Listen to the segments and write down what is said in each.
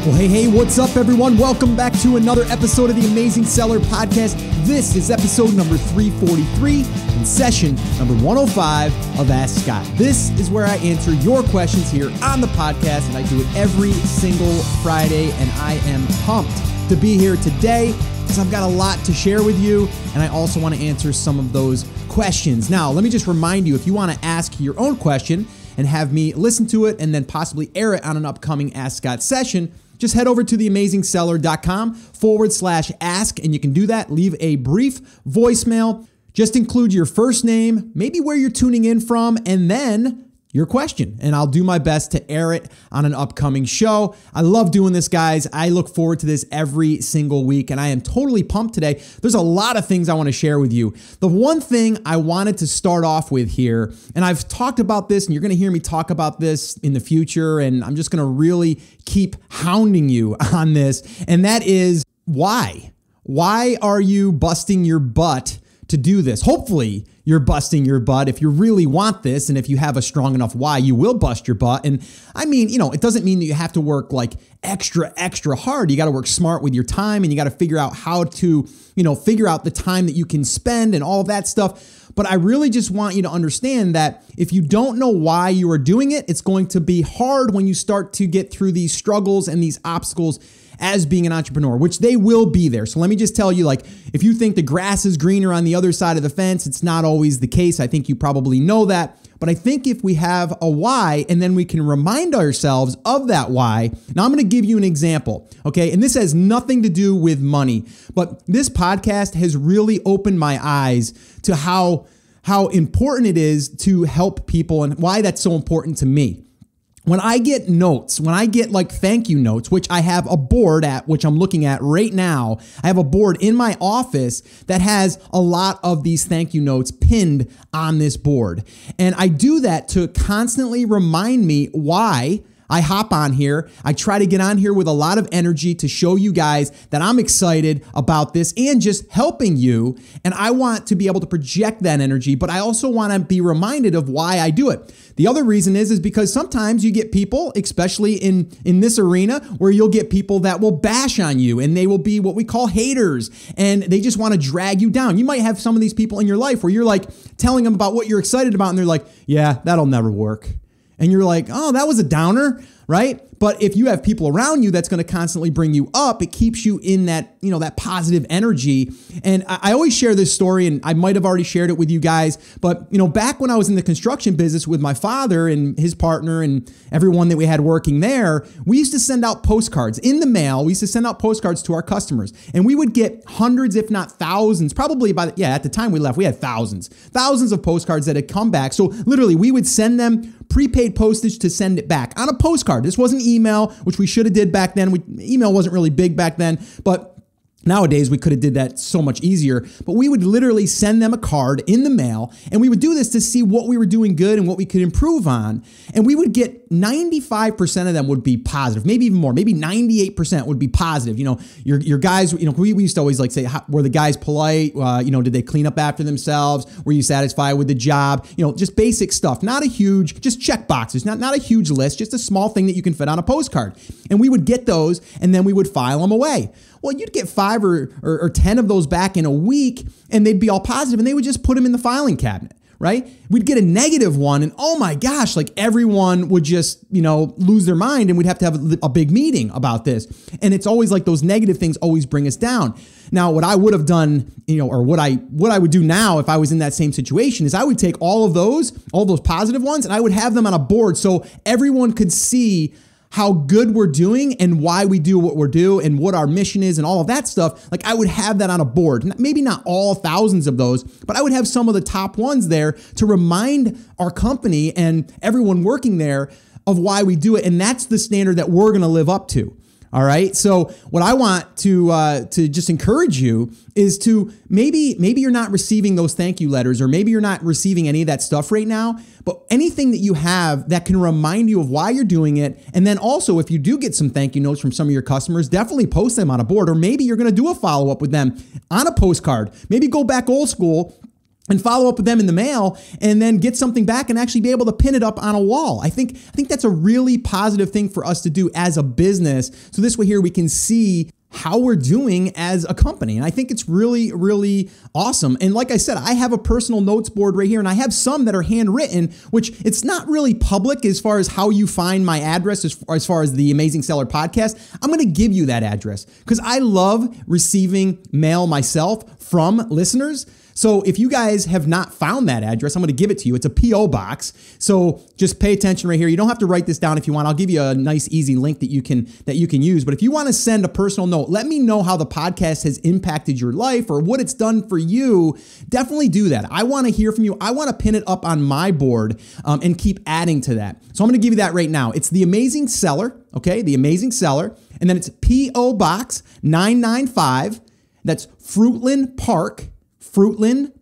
Well, hey, what's up, everyone? Welcome back to another episode of the Amazing Seller Podcast. This is episode number 343 and session number 105 of Ask Scott. This is where I answer your questions here on the podcast, and I do it every single Friday, and I am pumped to be here today because I've got a lot to share with you, and I also want to answer some of those questions. Now, let me just remind you, if you want to ask your own question and have me listen to it and then possibly air it on an upcoming Ask Scott session, just head over to theamazingseller.com/ask, and you can do that. Leave a brief voicemail. Just include your first name, maybe where you're tuning in from, and then your question, and I'll do my best to air it on an upcoming show. I love doing this, guys. I look forward to this every single week, and I am totally pumped today. There's a lot of things I want to share with you. The one thing I wanted to start off with here, and I've talked about this, and you're going to hear me talk about this in the future, and I'm just going to really keep hounding you on this, and that is why? Why are you busting your butt to do this? Hopefully you're busting your butt. If you really want this, and if you have a strong enough why, you will bust your butt. And I mean, it doesn't mean that you have to work like extra hard. You got to work smart with your time, and you got to figure out how to, figure out the time that you can spend and all of that stuff. But I really just want you to understand that if you don't know why you are doing it, it's going to be hard when you start to get through these struggles and these obstacles as being an entrepreneur, which they will be there. So let me just tell you, if you think the grass is greener on the other side of the fence, it's not always the case. I think you probably know that. But I think if we have a why, and then we can remind ourselves of that why. Now I'm going to give you an example, okay? And this has nothing to do with money, but this podcast has really opened my eyes to how important it is to help people and why that's so important to me. When I get notes, when I get thank you notes, which I have a board at, which I'm looking at right now, I have a board in my office that has a lot of these thank you notes pinned on this board. And I do that to constantly remind me why I hop on here. I try to get on here with a lot of energy to show you guys that I'm excited about this and just helping you. And I want to be able to project that energy, but I also want to be reminded of why I do it. The other reason is because sometimes you get people, especially in this arena, where you'll get people that will bash on you, and they will be what we call haters, and they just want to drag you down. You might have some of these people in your life where you're telling them about what you're excited about, and they're like, yeah, that'll never work. And you're like, oh, that was a downer, right? But if you have people around you that's going to constantly bring you up, it keeps you in that, that positive energy. And I always share this story, and I might have already shared it with you guys, but back when I was in the construction business with my father and his partner and everyone that we had working there, we used to send out postcards in the mail. We used to send out postcards to our customers, and we would get hundreds, if not thousands, probably at the time we left, we had thousands of postcards that had come back. So literally we would send them prepaid postage to send it back on a postcard. This wasn't email, which we should have did back then. Email wasn't really big back then, but nowadays, we could have did that so much easier, but we would literally send them a card in the mail, and we would do this to see what we were doing good and what we could improve on. And we would get 95% of them would be positive, maybe even more, maybe 98% would be positive. Your guys, we used to always say, were the guys polite? Did they clean up after themselves? Were you satisfied with the job? Just basic stuff, not a huge, just check boxes, not a huge list, just a small thing that you can fit on a postcard. And we would get those, and then we would file them away. Well, you'd get 5 or 10 of those back in a week, and they'd be all positive, and they would just put them in the filing cabinet, right? We'd get a negative one, and oh my gosh, everyone would just, lose their mind, and we'd have to have a big meeting about this. And it's always those negative things always bring us down. Now, what I would have done, or what I would do now if I was in that same situation is I would take all those positive ones, and I would have them on a board so everyone could see how good we're doing and why we do what we're doing and what our mission is and all of that stuff. I would have that on a board. Maybe not all thousands of those, but I would have some of the top ones there to remind our company and everyone working there of why we do it. And that's the standard that we're going to live up to. All right. So what I want to just encourage you is to maybe you're not receiving those thank you letters, or maybe you're not receiving any of that stuff right now, but anything that you have that can remind you of why you're doing it. And then also, if you do get some thank you notes from some of your customers, definitely post them on a board, or maybe you're going to do a follow-up with them on a postcard. Maybe go back old school and follow up with them in the mail and then get something back and actually be able to pin it up on a wall. I think that's a really positive thing for us to do as a business. So this way here we can see how we're doing as a company. And I think it's really, really awesome. And like I said, I have a personal notes board right here, and I have some that are handwritten, which it's not really public as far as how you find my address as far as the Amazing Seller podcast. I'm going to give you that address because I love receiving mail myself from listeners. So if you guys have not found that address, I'm going to give it to you. It's a P.O. box. So just pay attention right here. You don't have to write this down if you want. I'll give you a nice, easy link that you can use. But if you want to send a personal note, let me know how the podcast has impacted your life or what it's done for you. Definitely do that. I want to hear from you. I want to pin it up on my board and keep adding to that. So I'm going to give you that right now. It's The Amazing Seller, okay? The Amazing Seller. And then it's P.O. Box 995. That's Fruitland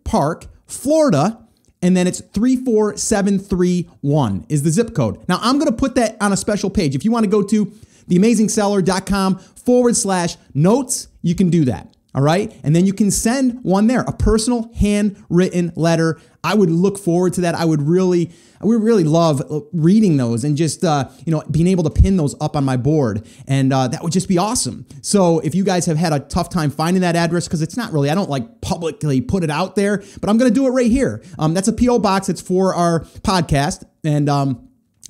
Park, Florida, and then it's 34731 is the zip code. Now, I'm going to put that on a special page. If you want to go to theamazingseller.com/notes, you can do that. All right. And then you can send one there, a personal handwritten letter. I would look forward to that. I would really love reading those and just, being able to pin those up on my board. And that would just be awesome. So if you guys have had a tough time finding that address, because it's not really, I don't like publicly put it out there, but I'm going to do it right here. That's a P.O. box. It's for our podcast. And,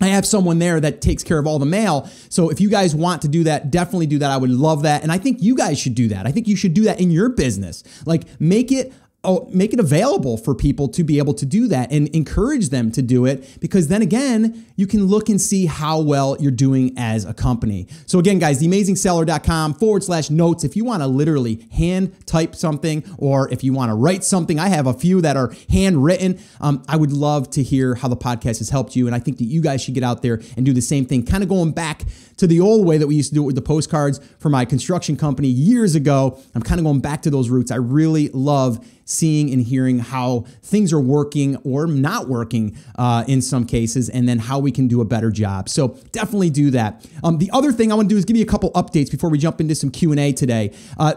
I have someone there that takes care of all the mail. So if you guys want to do that, definitely do that. I would love that. And I think you guys should do that. I think you should do that in your business. Like make it available for people to be able to do that and encourage them to do it, because then again, you can look and see how well you're doing as a company. So again, guys, theamazingseller.com/notes. If you want to literally hand type something, or if you want to write something, I have a few that are handwritten. I would love to hear how the podcast has helped you. And I think that you guys should get out there and do the same thing, kind of going back to the old way that we used to do it with the postcards for my construction company years ago. I'm kind of going back to those roots. I really love seeing and hearing how things are working or not working in some cases, and then how we can do a better job. So definitely do that. The other thing I want to do is give you a couple updates before we jump into some Q&A today.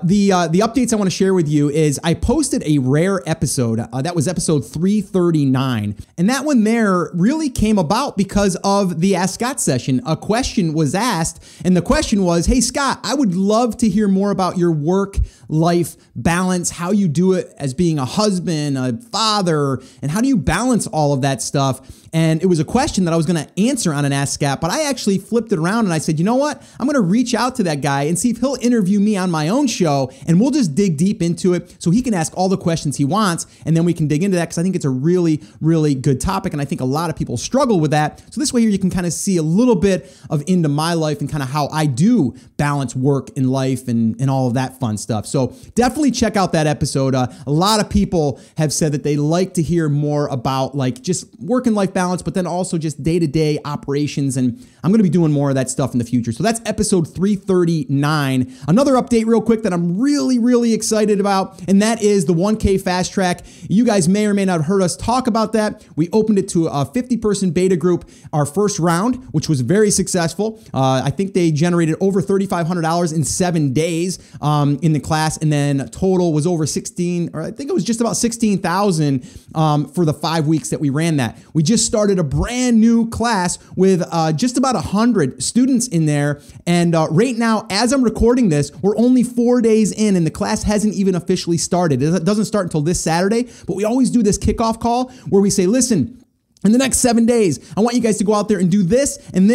The updates I want to share with you is I posted a rare episode. That was episode 339. And that one there really came about because of the Ask Scott session. A question was asked, and the question was, hey, Scott, I would love to hear more about your work-life balance, how you do it as being a husband, a father, and how do you balance all of that stuff? And it was a question that I was going to answer on an Ask Scott, but I actually flipped it around and I said, you know what? I'm going to reach out to that guy and see if he'll interview me on my own show, and we'll just dig deep into it so he can ask all the questions he wants, and then we can dig into that, because I think it's a really, really good topic, and I think a lot of people struggle with that. So this way here you can kind of see a little bit of into my life and kind of how I do balance work and life and all of that fun stuff. So definitely check out that episode. A lot of people have said that they like to hear more about like just work and life balance, but then also just day-to-day operations. And I'm going to be doing more of that stuff in the future. So that's episode 339. Another update real quick that I'm really, really excited about, and that is the 1K Fast Track. You guys may or may not have heard us talk about that. We opened it to a 50-person beta group, our first round, which was very successful. I think they generated over $3,500 in 7 days in the class, and then total was over 16, or I think it was just about 16,000 for the 5 weeks that we ran that. We just started a brand new class with just about 100 students in there, and right now, as I'm recording this, we're only 4 days in, and the class hasn't even officially started. It doesn't start until this Saturday, but we always do this kickoff call where we say, listen, in the next 7 days, I want you guys to go out there and do this and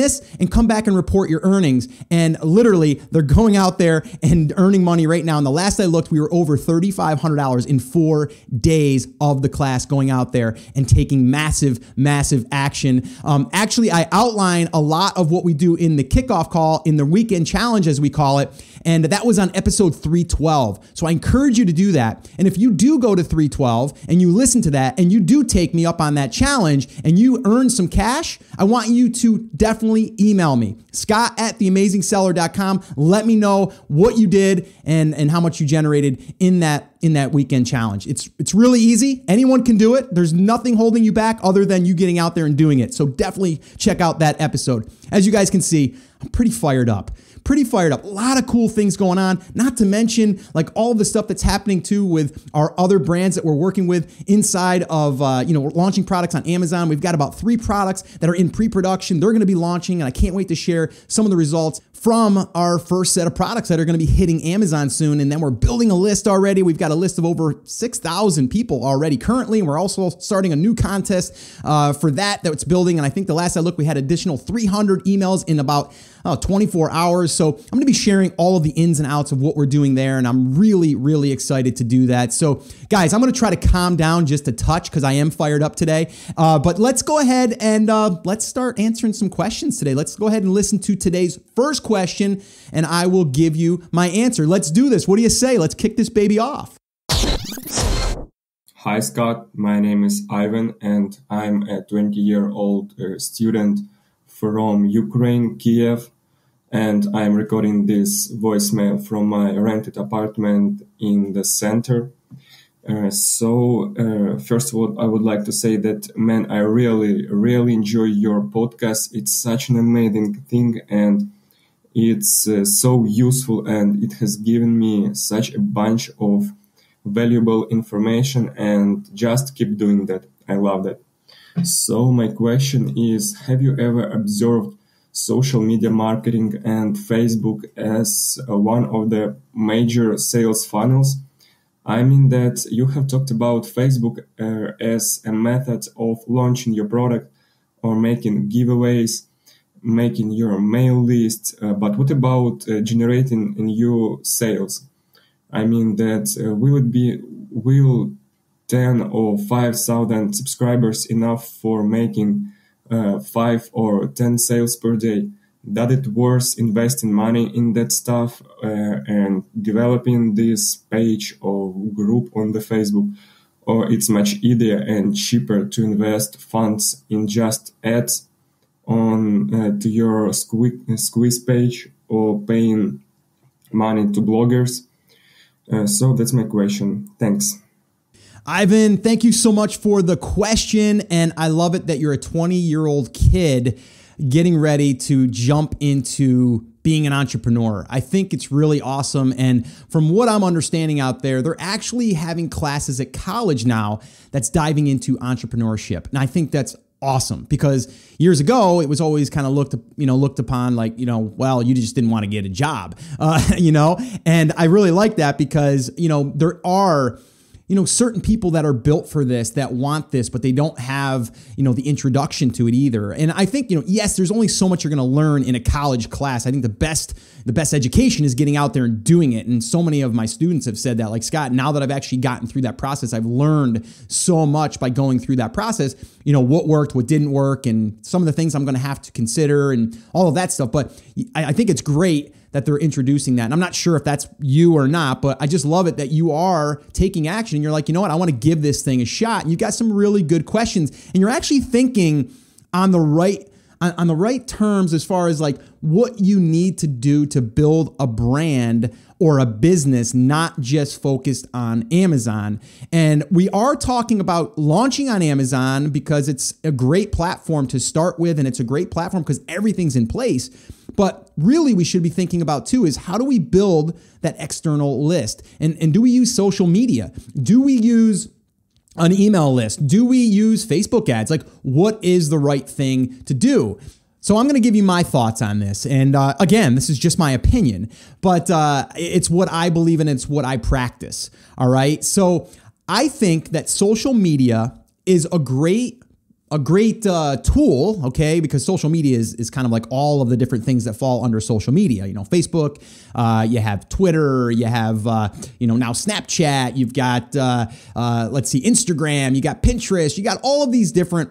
come back and report your earnings. And literally, they're going out there and earning money right now. And the last I looked, we were over $3,500 in 4 days of the class, going out there and taking massive, massive action. Actually, I outline a lot of what we do in the kickoff call, in the weekend challenge, as we call it. And that was on episode 312. So I encourage you to do that. And if you do go to 312 and you listen to that and you do take me up on that challenge and you earn some cash, I want you to definitely email me, Scott@theamazingseller.com. Let me know what you did and how much you generated in that weekend challenge. It's really easy. Anyone can do it. There's nothing holding you back other than you getting out there and doing it. So definitely check out that episode. As you guys can see, I'm pretty fired up. A lot of cool things going on, not to mention like all of the stuff that's happening too with our other brands that we're working with inside of, we're launching products on Amazon. We've got about 3 products that are in pre-production. They're going to be launching, and I can't wait to share some of the results from our first set of products that are going to be hitting Amazon soon. And then we're building a list already. We've got a list of over 6,000 people already currently. And we're also starting a new contest for that's building. And I think the last I looked, we had additional 300 emails in about 24 hours. So I'm going to be sharing all of the ins and outs of what we're doing there. And I'm really, really excited to do that. So guys, I'm going to try to calm down just a touch because I am fired up today. But let's go ahead and let's start answering some questions today. Let's go ahead and listen to today's first question, and I will give you my answer. Let's do this. What do you say? Let's kick this baby off. Hi, Scott. My name is Ivan, and I'm a 20-year-old student from Ukraine, Kiev, and I'm recording this voicemail from my rented apartment in the center. First of all, I would like to say that, man, I really, really enjoy your podcast. It's such an amazing thing, and it's so useful, and it has given me such a bunch of valuable information, and just keep doing that. I love that. So my question is, have you ever observed social media marketing and Facebook as one of the major sales funnels? I mean that you have talked about Facebook as a method of launching your product or making giveaways, making your mail list, but what about generating new sales? I mean that will 10 or 5,000 subscribers enough for making 5 or 10 sales per day? That it worth investing money in that stuff and developing this page or group on the Facebook? Or it's much easier and cheaper to invest funds in just ads on to your squeeze page or paying money to bloggers? So that's my question. Thanks. Ivan, thank you so much for the question. And I love it that you're a 20-year-old kid getting ready to jump into being an entrepreneur. I think it's really awesome. And from what I'm understanding out there, they're actually having classes at college now that's diving into entrepreneurship. And I think that's awesome, because years ago it was always kind of looked upon like, well, you just didn't want to get a job, and I really like that because, there are certain people that are built for this, that want this, but they don't have, the introduction to it either. And I think, yes, there's only so much you're going to learn in a college class. I think the best education is getting out there and doing it. And so many of my students have said that, like, Scott, now that I've actually gotten through that process, I've learned so much by going through that process, what worked, what didn't work, and some of the things I'm going to have to consider and all of that stuff. But I think it's great that they're introducing that. And I'm not sure if that's you or not, but I just love it that you are taking action and you're like, you know what, I want to give this thing a shot. And you got some really good questions, and you're actually thinking on the right terms as far as like what you need to do to build a brand or a business, not just focused on Amazon. And we are talking about launching on Amazon because it's a great platform to start with, and it's a great platform because everything's in place. But really, we should be thinking about too is how do we build that external list? And do we use social media? Do we use an email list? Do we use Facebook ads? Like, what is the right thing to do? So I'm going to give you my thoughts on this. And again, this is just my opinion, but it's what I believe in. It's what I practice. All right. So I think that social media is a great tool, okay, because social media is kind of like all of the different things that fall under social media. Facebook, you have Twitter, you have now Snapchat, you've got Instagram, you got Pinterest, you got all of these different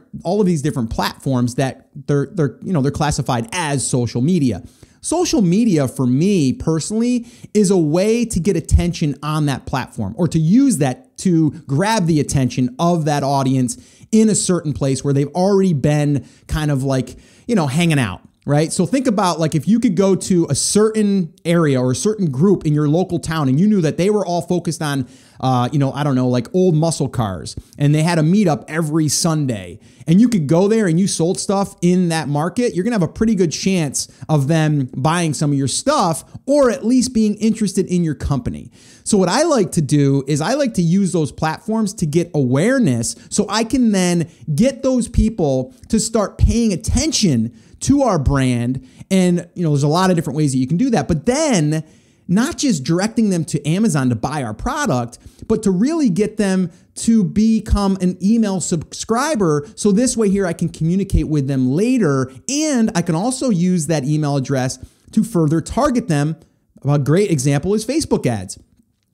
platforms that they're classified as social media. Social media, for me personally, is a way to get attention on that platform, or to use that to grab the attention of that audience in a certain place where they've already been kind of like, hanging out. right? So think about like if you could go to a certain area or a certain group in your local town and you knew that they were all focused on, I don't know, like old muscle cars, and they had a meetup every Sunday, and you could go there and you sold stuff in that market, you're going to have a pretty good chance of them buying some of your stuff or at least being interested in your company. So what I like to do is I like to use those platforms to get awareness so I can then get those people to start paying attention to our brand. And, there's a lot of different ways that you can do that. But then not just directing them to Amazon to buy our product, but to really get them to become an email subscriber. So this way here, I can communicate with them later. And I can also use that email address to further target them. A great example is Facebook ads.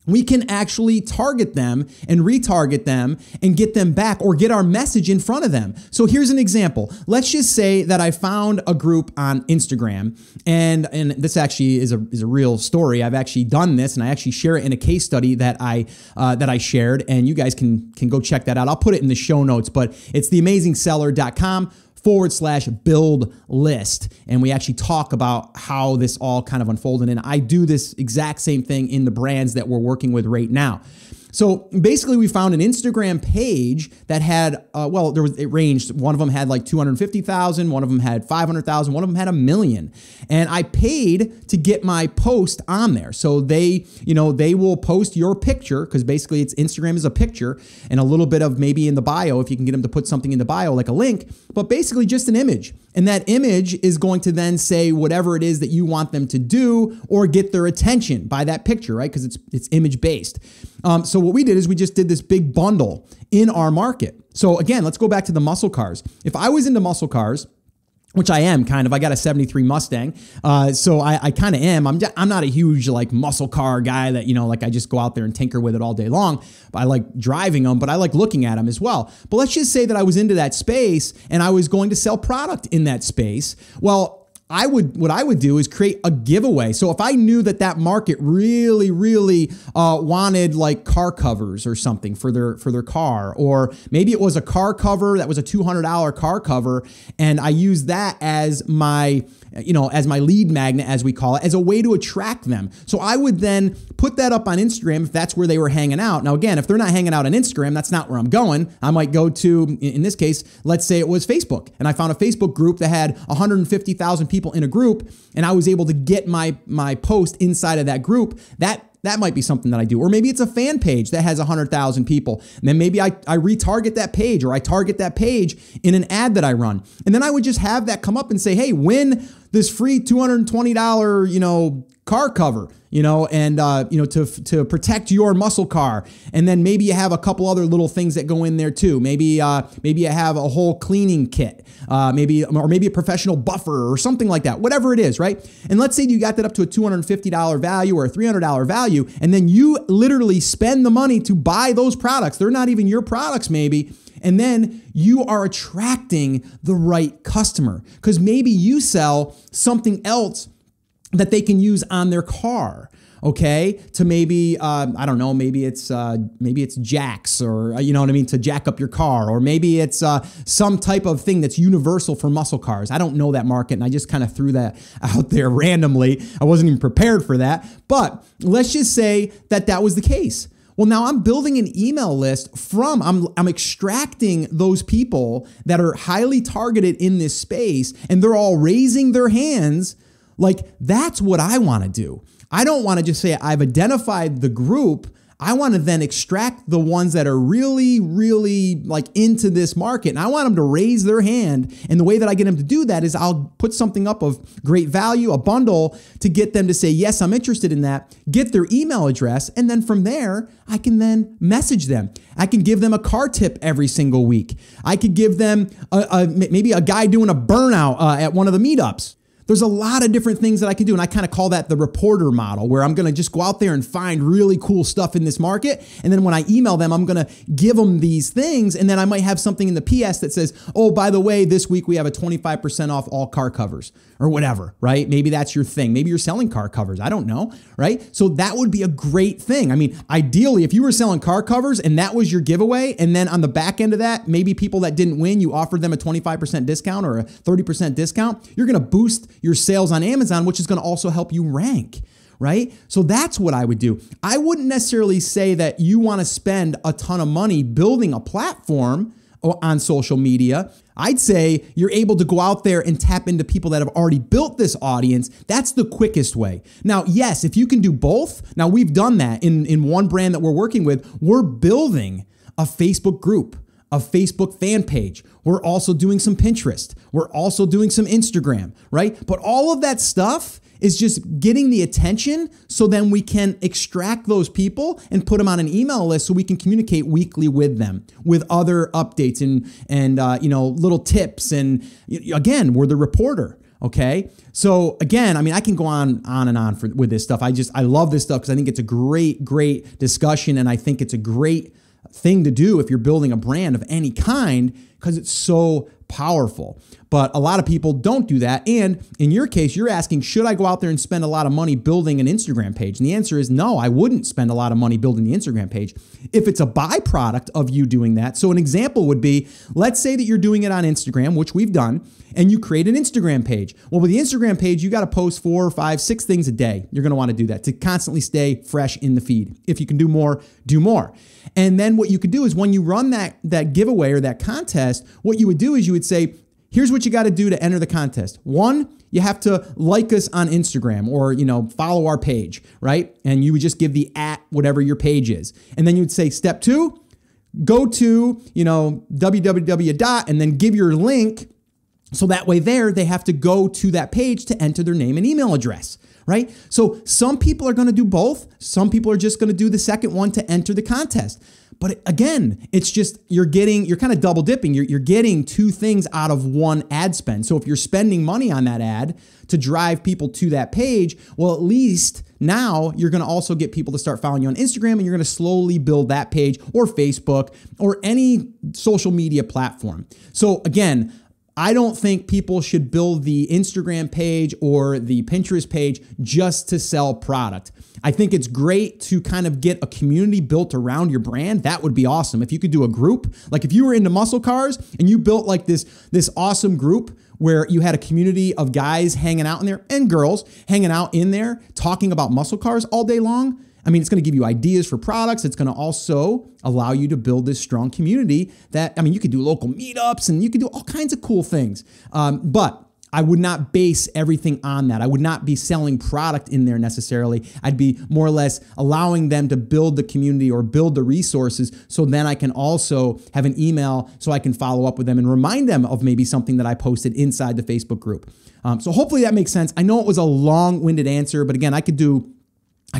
We can actually target them and retarget them and get them back or get our message in front of them. So here's an example. Let's just say that I found a group on Instagram, and this actually is a real story. I've actually done this, and I actually share it in a case study that I shared, and you guys can go check that out. I'll put it in the show notes, but it's theamazingseller.com/build list. And we actually talk about how this all kind of unfolded. And I do this exact same thing in the brands that we're working with right now. So basically we found an Instagram page that had, it ranged. One of them had like 250,000, one of them had 500,000, one of them had 1 million. And I paid to get my post on there. So they will post your picture, because basically Instagram is a picture and a little bit of maybe in the bio, if you can get them to put something in the bio, like a link, but basically just an image. And that image is going to then say whatever it is that you want them to do or get their attention by that picture, right? Because it's image based. So what we did is we just did this big bundle in our market. So again, let's go back to the muscle cars. If I was into muscle cars, which I am kind of, I got a 73 Mustang. So I kind of am. I'm not a huge like muscle car guy that, like I just go out there and tinker with it all day long. But I like driving them, but I like looking at them as well. But let's just say that I was into that space and I was going to sell product in that space. Well, what I would do is create a giveaway. So if I knew that market really, really wanted like car covers or something for their car, or maybe it was a car cover that was a $200 car cover, and I used that as my lead magnet, as we call it, as a way to attract them. So I would then put that up on Instagram if that's where they were hanging out. Now, again, if they're not hanging out on Instagram, that's not where I'm going. I might go to, in this case, let's say it was Facebook, and I found a Facebook group that had 150,000 people in a group, and I was able to get my post inside of that group. That might be something that I do. Or maybe it's a fan page that has 100,000 people. And then maybe I retarget that page, or I target that page in an ad that I run. And then I would just have that come up and say, hey, win this free $220, car cover, to protect your muscle car. And then maybe you have a couple other little things that go in there too. Maybe you have a whole cleaning kit, maybe a professional buffer or something like that, whatever it is, right? And let's say you got that up to a $250 value or a $300 value, and then you literally spend the money to buy those products. They're not even your products maybe. And then you are attracting the right customer, because maybe you sell something else that they can use on their car, okay? To maybe, maybe it's jacks, or, to jack up your car, or maybe it's some type of thing that's universal for muscle cars. I don't know that market, and I just kind of threw that out there randomly. I wasn't even prepared for that, but let's just say that was the case. Well, now I'm building an email list I'm extracting those people that are highly targeted in this space, and they're all raising their hands. Like, that's what I want to do. I don't want to just say I've identified the group. I want to then extract the ones that are really, really like into this market. And I want them to raise their hand. And the way that I get them to do that is I'll put something up of great value, a bundle, to get them to say, yes, I'm interested in that, get their email address. And then from there, I can then message them. I can give them a car tip every single week. I could give them maybe a guy doing a burnout at one of the meetups. There's a lot of different things that I can do, and I kind of call that the reporter model, where I'm going to just go out there and find really cool stuff in this market, and then when I email them, I'm going to give them these things, and then I might have something in the PS that says, oh, by the way, this week we have a 25% off all car covers, or whatever, right? Maybe that's your thing. Maybe you're selling car covers. I don't know, right? So that would be a great thing. I mean, ideally, if you were selling car covers and that was your giveaway, and then on the back end of that, maybe people that didn't win, you offered them a 25% discount or a 30% discount, you're going to boost your sales on Amazon, which is going to also help you rank. Right? So that's what I would do. I wouldn't necessarily say that you want to spend a ton of money building a platform on social media. I'd say you're able to go out there and tap into people that have already built this audience. That's the quickest way. Now, yes, if you can do both, now we've done that in one brand that we're working with. We're building a Facebook group, a Facebook fan page. We're also doing some Pinterest. We're also doing some Instagram, right? But all of that stuff is just getting the attention so then we can extract those people and put them on an email list so we can communicate weekly with them with other updates and little tips. And again, we're the reporter. Okay. So again, I mean, I can go on and on with this stuff. I love this stuff because I think it's a great discussion. And I think it's a great thing to do if you're building a brand of any kind because it's so powerful. But a lot of people don't do that. And in your case, you're asking, should I go out there and spend a lot of money building an Instagram page? And the answer is no, I wouldn't spend a lot of money building the Instagram page if it's a byproduct of you doing that. So an example would be, let's say that you're doing it on Instagram, which we've done, and you create an Instagram page. Well, with the Instagram page, you got to post 4 or 5, 6 things a day. You're going to want to do that to constantly stay fresh in the feed. If you can do more, do more. And then what you could do is when you run that giveaway or that contest, what you would do is you would say, here's what you got to do to enter the contest. 1, you have to like us on Instagram or, follow our page, right? And you would just give the @ whatever your page is. And then you would say, step 2, go to, www. And then give your link. So that way they have to go to that page to enter their name and email address, right? So some people are going to do both. Some people are just going to do the second one to enter the contest. But again, it's just, you're kind of double dipping. You're getting 2 things out of one ad spend. So if you're spending money on that ad to drive people to that page, well, at least now you're going to also get people to start following you on Instagram, and you're going to slowly build that page or Facebook or any social media platform. So again, I don't think people should build the Instagram page or the Pinterest page just to sell product. I think it's great to kind of get a community built around your brand. That would be awesome. If you could do a group, like if you were into muscle cars and you built like this awesome group where you had a community of guys hanging out in there and girls hanging out in there talking about muscle cars all day long. I mean, it's going to give you ideas for products. It's going to also allow you to build this strong community you could do local meetups and you could do all kinds of cool things. But I would not base everything on that. I would not be selling product in there necessarily. I'd be more or less allowing them to build the community or build the resources so then I can also have an email so I can follow up with them and remind them of maybe something that I posted inside the Facebook group. So hopefully that makes sense. I know it was a long-winded answer, but again, I can do a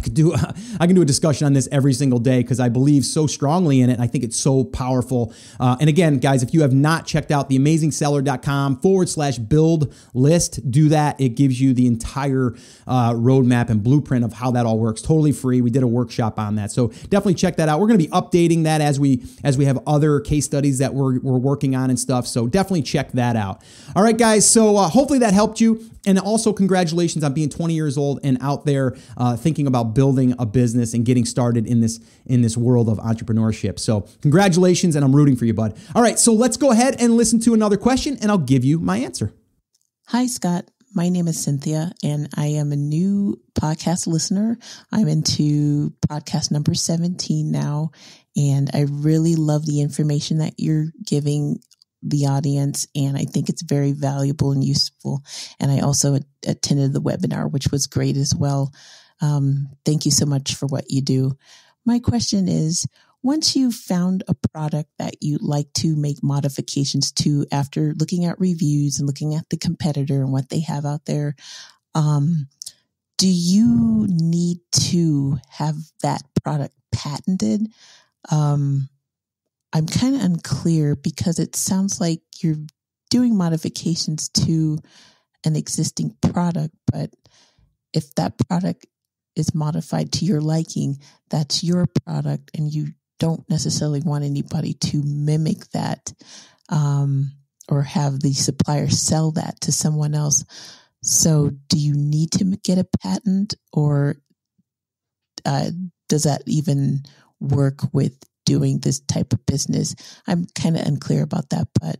discussion on this every single day because I believe so strongly in it. And I think it's so powerful. And again, guys, if you have not checked out theamazingseller.com/build list, do that. It gives you the entire roadmap and blueprint of how that all works. Totally free. We did a workshop on that. So definitely check that out. We're going to be updating that as we have other case studies that we're working on and stuff. So definitely check that out. All right, guys. So hopefully that helped you. And also congratulations on being 20 years old and out there thinking about building a business and getting started in this world of entrepreneurship. So congratulations, and I'm rooting for you, bud. All right, so let's go ahead and listen to another question, and I'll give you my answer. Hi, Scott. My name is Cynthia, and I am a new podcast listener. I'm into podcast number 17 now, and I really love the information that you're giving the audience, and I think it's very valuable and useful. And I also attended the webinar, which was great as well. Thank you so much for what you do. My question is, once you've found a product that you'd like to make modifications to after looking at reviews and looking at the competitor and what they have out there, do you need to have that product patented? I'm kind of unclear because it sounds like you're doing modifications to an existing product, but if that product is modified to your liking, that's your product, and you don't necessarily want anybody to mimic that or have the supplier sell that to someone else. So do you need to get a patent, or does that even work with doing this type of business? I'm kind of unclear about that, but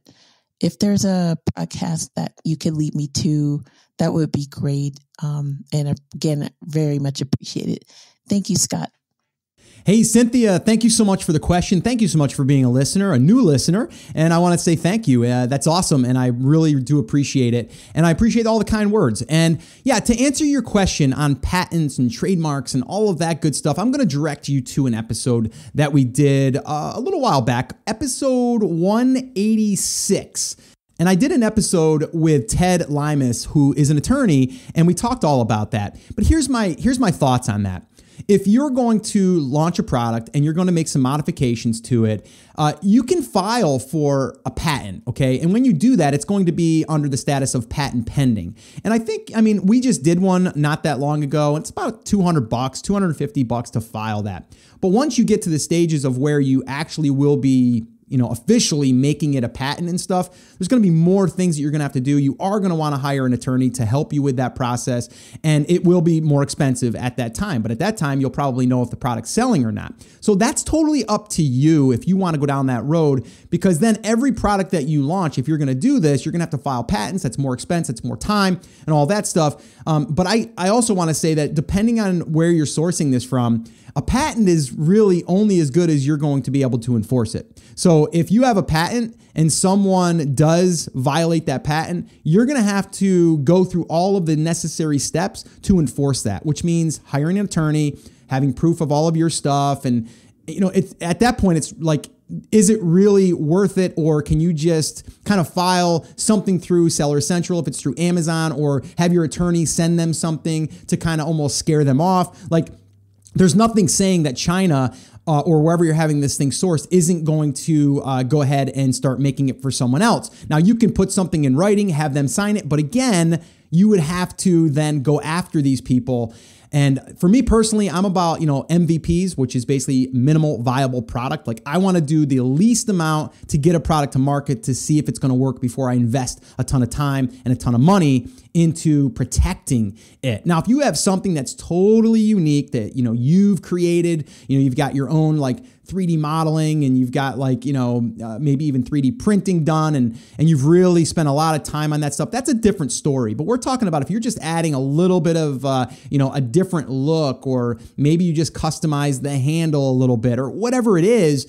if there's a podcast that you can lead me to, that would be great. And again, very much appreciate it. Thank you, Scott. Hey, Cynthia, thank you so much for the question. Thank you so much for being a listener, a new listener. And I want to say thank you. That's awesome. And I really do appreciate it. And I appreciate all the kind words. And yeah, to answer your question on patents and trademarks and all of that good stuff, I'm going to direct you to an episode that we did a little while back, episode 186. And I did an episode with Ted Limas, who is an attorney, and we talked all about that. But here's my thoughts on that. If you're going to launch a product and you're going to make some modifications to it, you can file for a patent, okay? And when you do that, it's going to be under the status of patent pending. And we just did one not that long ago. It's about $200, $250 to file that. But once you get to the stages of where you actually will be officially making it a patent and stuff, there's going to be more things that you're going to have to do. You are going to want to hire an attorney to help you with that process, and it will be more expensive at that time. But at that time, you'll probably know if the product's selling or not. So that's totally up to you if you want to go down that road, because then every product that you launch, if you're going to do this, you're going to have to file patents. That's more expense. That's more time and all that stuff. But I also want to say that depending on where you're sourcing this from, a patent is really only as good as you're going to be able to enforce it. So if you have a patent and someone does violate that patent, you're going to have to go through all of the necessary steps to enforce that, which means hiring an attorney, having proof of all of your stuff. And, it's at that point, it's like, is it really worth it? Or can you just kind of file something through Seller Central if it's through Amazon, or have your attorney send them something to kind of almost scare them off? Like, there's nothing saying that China or wherever you're having this thing sourced isn't going to go ahead and start making it for someone else. Now, you can put something in writing, have them sign it, but again, you would have to then go after these people. And for me personally, I'm about, MVPs, which is basically minimal viable product. Like, I want to do the least amount to get a product to market to see if it's going to work before I invest a ton of time and a ton of money into protecting it. Now, if you have something that's totally unique that, you've created, you've got your own like 3D modeling, and you've got like, maybe even 3D printing done, and you've really spent a lot of time on that stuff, that's a different story. But we're talking about if you're just adding a little bit of, a different look, or maybe you just customize the handle a little bit, or whatever it is,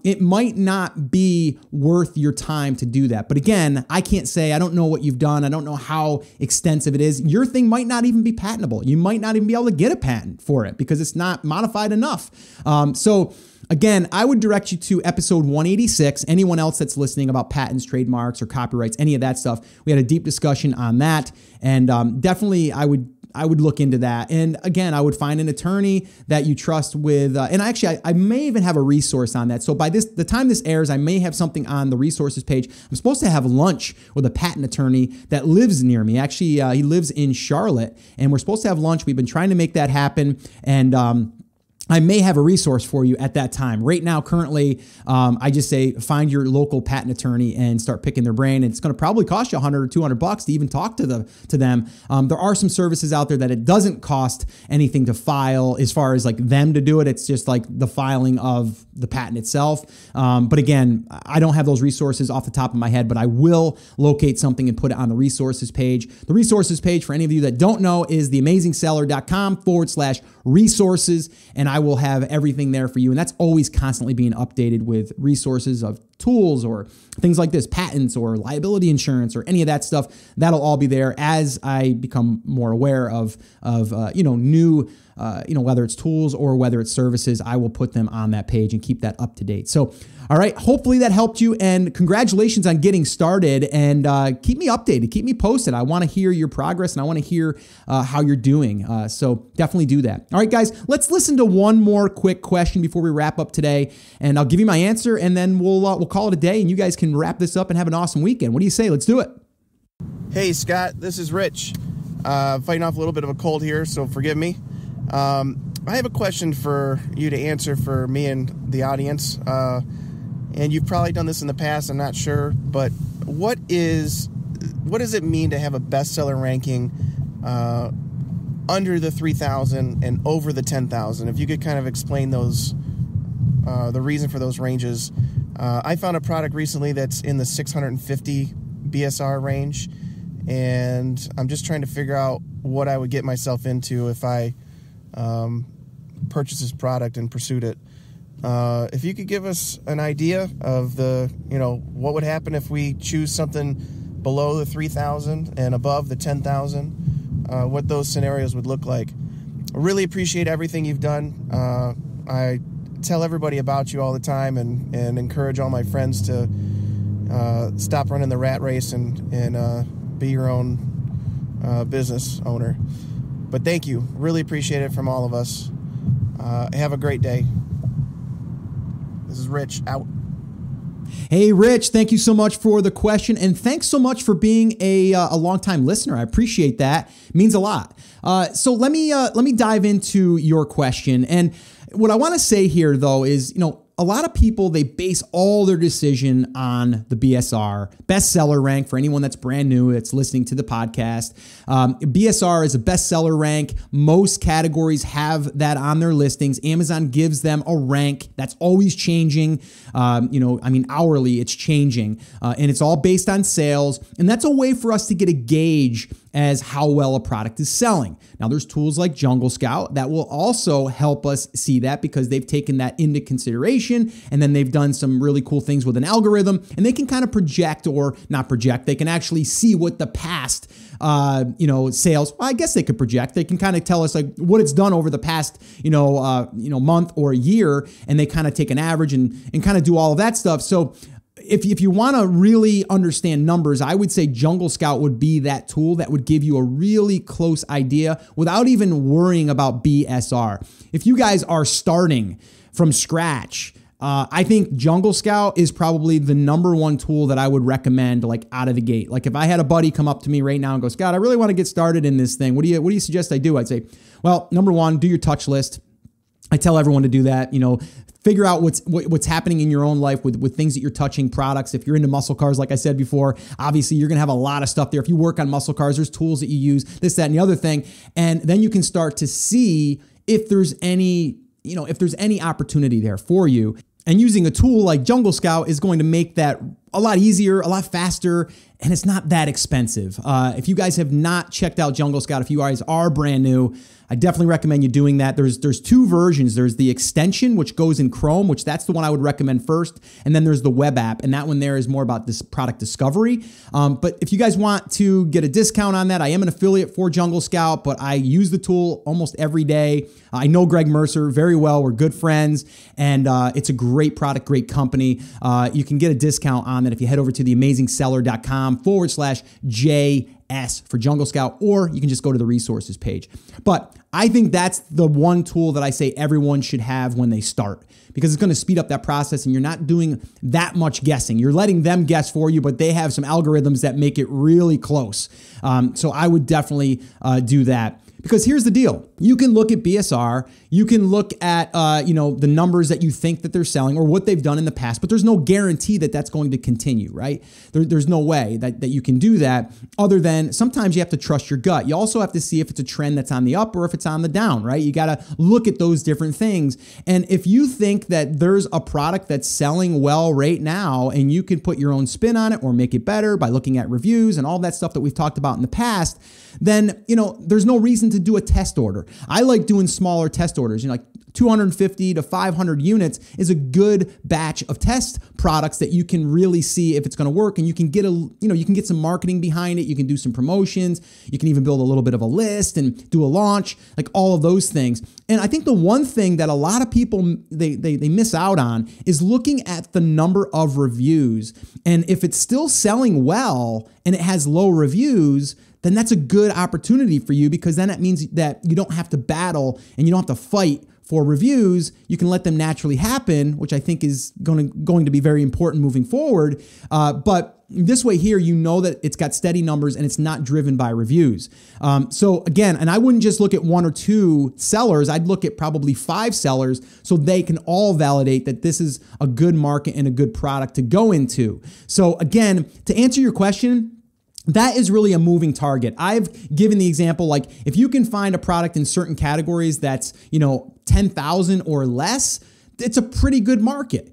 it might not be worth your time to do that. But again, I can't say, I don't know what you've done. I don't know how extensive it is. Your thing might not even be patentable. You might not even be able to get a patent for it because it's not modified enough. So again, I would direct you to episode 186. Anyone else that's listening about patents, trademarks, or copyrights, any of that stuff, we had a deep discussion on that. And definitely I would look into that. And again, I would find an attorney that you trust with, and actually I may even have a resource on that. So by the time this airs, I may have something on the resources page. I'm supposed to have lunch with a patent attorney that lives near me. Actually, he lives in Charlotte, and we're supposed to have lunch. We've been trying to make that happen. And, I may have a resource for you at that time. Right now, currently, I just say find your local patent attorney and start picking their brain. And it's going to probably cost you $100 or $200 to even talk to them. There are some services out there that it doesn't cost anything to file as far as like them to do it. It's just like the filing of the patent itself. But again, I don't have those resources off the top of my head, but I will locate something and put it on the resources page. The resources page, for any of you that don't know, is theamazingseller.com/resources. And I will have everything there for you. And that's always constantly being updated with resources of tools or things like this, patents or liability insurance or any of that stuff. That'll all be there as I become more aware of new, whether it's tools or whether it's services. I will put them on that page and keep that up to date. So, all right, hopefully that helped you, and congratulations on getting started, and keep me updated, keep me posted. I want to hear your progress, and I want to hear how you're doing. So definitely do that. All right, guys, let's listen to one more quick question before we wrap up today, and I'll give you my answer, and then we'll call it a day, and you guys can wrap this up and have an awesome weekend. What do you say? Let's do it. Hey, Scott, this is Rich. Fighting off a little bit of a cold here, so forgive me. I have a question for you to answer for me and the audience. And you've probably done this in the past, I'm not sure, but what is what does it mean to have a bestseller ranking under the 3,000 and over the 10,000? If you could kind of explain those, the reason for those ranges. I found a product recently that's in the 650 BSR range, and I'm just trying to figure out what I would get myself into if I purchased this product and pursued it. If you could give us an idea of what would happen if we choose something below the 3,000 and above the 10,000, what those scenarios would look like. I really appreciate everything you've done. I tell everybody about you all the time and encourage all my friends to stop running the rat race and be your own business owner. But thank you. Really appreciate it from all of us. Have a great day. This is Rich, out. Hey, Rich, thank you so much for the question, and thanks so much for being a longtime listener. I appreciate that. It means a lot. So let me dive into your question. And what I want to say here, though, is, a lot of people, they base all their decision on the BSR, bestseller rank, for anyone that's brand new that's listening to the podcast. BSR is a bestseller rank. Most categories have that on their listings. Amazon gives them a rank that's always changing. Hourly, it's changing. And it's all based on sales. And that's a way for us to get a gauge as how well a product is selling. Now, there's tools like Jungle Scout that will also help us see that, because they've taken that into consideration, and then they've done some really cool things with an algorithm, and they can kind of project, or not project, they can actually see what the past sales, well, I guess they could project. They can kind of tell us like what it's done over the past, month or a year, and they kind of take an average and kind of do all of that stuff. So if you want to really understand numbers, I would say Jungle Scout would be that tool that would give you a really close idea without even worrying about BSR. If you guys are starting from scratch, I think Jungle Scout is probably the number one tool that I would recommend, like out of the gate. Like if I had a buddy come up to me right now and go, Scott, I really want to get started in this thing. What do you suggest I do? I'd say, well, number one, do your touch list. I tell everyone to do that. Figure out what's happening in your own life with things that you're touching, products. If you're into muscle cars, like I said before, obviously you're going to have a lot of stuff there. If you work on muscle cars, there's tools that you use, this, that, and the other thing. And then you can start to see if there's any opportunity there for you. And using a tool like Jungle Scout is going to make that a lot easier, a lot faster, and it's not that expensive. If you guys have not checked out Jungle Scout, if you guys are brand new, I definitely recommend you doing that. There's two versions. There's the extension, which goes in Chrome, which that's the one I would recommend first. And then there's the web app, and that one there is more about this product discovery. But if you guys want to get a discount on that, I am an affiliate for Jungle Scout, but I use the tool almost every day. I know Greg Mercer very well. We're good friends, and it's a great product, great company. You can get a discount on that if you head over to theamazingseller.com/JS for Jungle Scout, or you can just go to the resources page. But I think that's the one tool that I say everyone should have when they start, because it's going to speed up that process and you're not doing that much guessing. You're letting them guess for you, but they have some algorithms that make it really close. So I would definitely do that. Because here's the deal. You can look at BSR, you can look at the numbers that you think that they're selling or what they've done in the past, but there's no guarantee that that's going to continue, right? There's no way that you can do that, other than sometimes you have to trust your gut. You also have to see if it's a trend that's on the up or if it's on the down, right? You got to look at those different things. And if you think that there's a product that's selling well right now and you can put your own spin on it or make it better by looking at reviews and all that stuff that we've talked about in the past, then, there's no reason to do a test order. I like doing smaller test orders, like 250 to 500 units is a good batch of test products that you can really see if it's going to work, and you can get you can get some marketing behind it. You can do some promotions. You can even build a little bit of a list and do a launch, like all of those things. And I think the one thing that a lot of people they miss out on is looking at the number of reviews. And if it's still selling well and it has low reviews, then that's a good opportunity for you, because then that means that you don't have to battle and you don't have to fight for reviews. You can let them naturally happen, which I think is going to be very important moving forward. But this way here, you know that it's got steady numbers and it's not driven by reviews. So again, and I wouldn't just look at one or two sellers. I'd look at probably 5 sellers so they can all validate that this is a good market and a good product to go into. So again, to answer your question, that is really a moving target. I've given the example, like if you can find a product in certain categories that's, 10,000 or less, it's a pretty good market,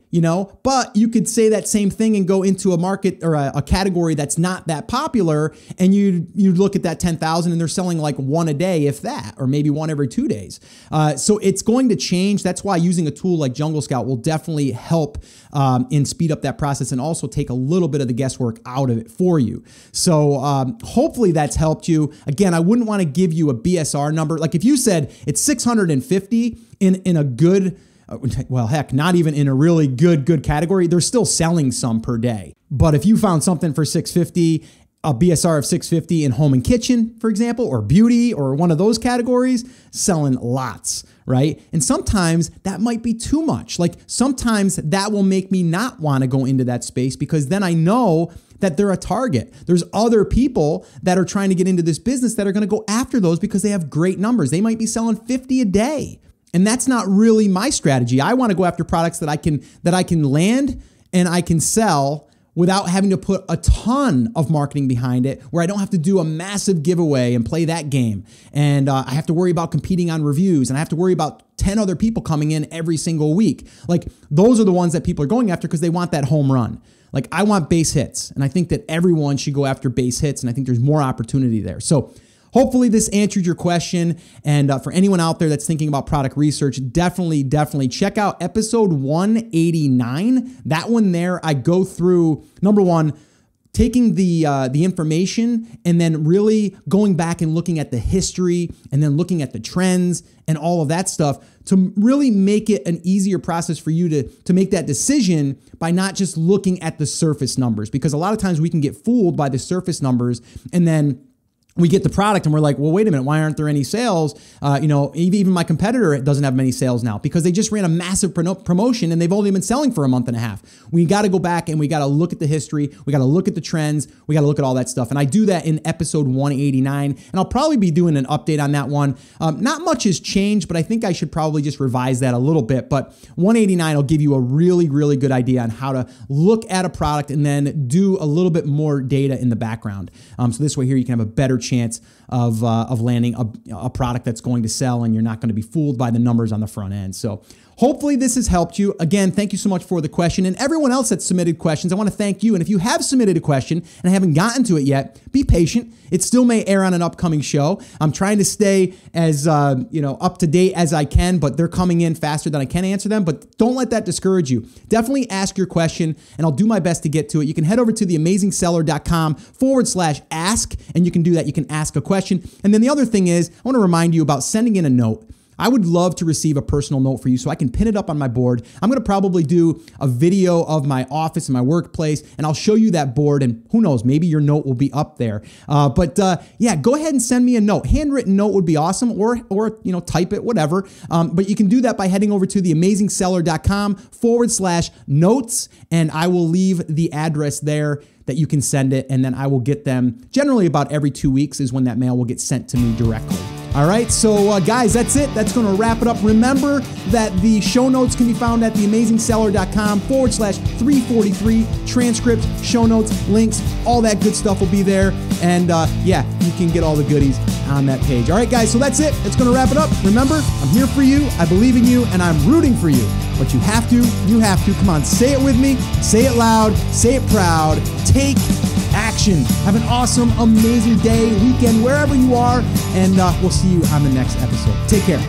but you could say that same thing and go into a market or a category that's not that popular. And you look at that 10,000 and they're selling like one a day, if that, or maybe one every 2 days. So it's going to change. That's why using a tool like Jungle Scout will definitely help and speed up that process and also take a little bit of the guesswork out of it for you. So hopefully that's helped you. Again, I wouldn't want to give you a BSR number. Like if you said it's 650 in a good, well, heck, not even in a really good category, they're still selling some per day. But if you found something for 650, a BSR of 650 in home and kitchen, for example, or beauty or one of those categories, selling lots, right? And sometimes that might be too much. Like sometimes that will make me not want to go into that space because then I know that they're a target. There's other people that are trying to get into this business that are going to go after those because they have great numbers. They might be selling 50 a day. And that's not really my strategy. I want to go after products that I can land and I can sell without having to put a ton of marketing behind it, where I don't have to do a massive giveaway and play that game. And I have to worry about competing on reviews, and I have to worry about 10 other people coming in every single week. Like those are the ones that people are going after because they want that home run. Like I want base hits, and I think that everyone should go after base hits, and I think there's more opportunity there. So hopefully this answered your question. And for anyone out there that's thinking about product research, definitely check out episode 189. That one there, I go through, number one, taking the information and then really going back and looking at the history and then looking at the trends and all of that stuff to really make it an easier process for you to make that decision by not just looking at the surface numbers. Because a lot of times we can get fooled by the surface numbers and then we get the product and we're like, well, wait a minute, why aren't there any sales? Even my competitor doesn't have many sales now because they just ran a massive promotion and they've only been selling for a month and a half. We got to go back and we got to look at the history. We got to look at the trends. We got to look at all that stuff. And I do that in episode 189. And I'll probably be doing an update on that one. Not much has changed, but I think I should probably just revise that a little bit. But 189 will give you a really, really good idea on how to look at a product and then do a little bit more data in the background. So this way here, you can have a better chance of landing a product that's going to sell and you're not going to be fooled by the numbers on the front end. So hopefully this has helped you. Again, thank you so much for the question. And everyone else that submitted questions, I want to thank you. And if you have submitted a question and haven't gotten to it yet, be patient. It still may air on an upcoming show. I'm trying to stay as up to date as I can, but they're coming in faster than I can answer them. But don't let that discourage you. Definitely ask your question and I'll do my best to get to it. You can head over to theamazingseller.com/ask and you can do that. You can ask a question. And then the other thing is, I want to remind you about sending in a note. I would love to receive a personal note for you so I can pin it up on my board. I'm going to probably do a video of my office and my workplace, and I'll show you that board, and who knows, maybe your note will be up there. But go ahead and send me a note. Handwritten note would be awesome, or type it, whatever. But you can do that by heading over to theamazingseller.com/notes, and I will leave the address there that you can send it, and then I will get them generally about every 2 weeks is when that mail will get sent to me directly. All right, so guys, that's it. That's going to wrap it up. Remember that the show notes can be found at theamazingseller.com/343. Transcripts, show notes, links, all that good stuff will be there. And you can get all the goodies on that page. All right, guys, so that's it. That's going to wrap it up. Remember, I'm here for you. I believe in you, and I'm rooting for you. But you have to. Come on, say it with me. Say it loud. Say it proud. Take action. Have an awesome, amazing day, weekend, wherever you are, and we'll see you on the next episode. Take care.